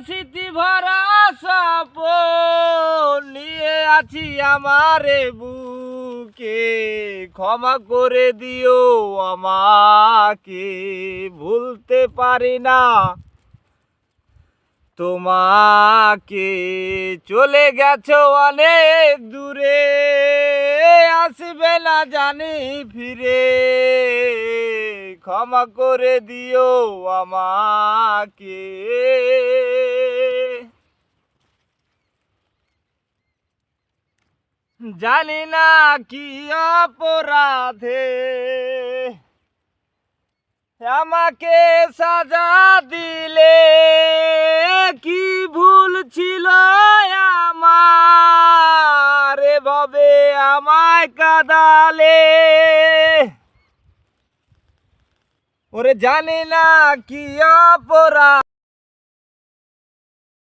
স্মৃতি ভরা সপন নিয়ে আছি আমারে বুকে, ক্ষমা করে দিও আমাকে, ভুলতে পারি না তোমাকে। চলে গেছো অনেক দূরে, আসবে না জানি ফিরে, ক্ষমা করে দিও আমাকে। জানি না কি অপরাধে আমাকে সাজা দিলে, কি ভুল ছিল আমার এভাবে আমায় কাঁদালে। ওরে জানি না কি অপরাধ।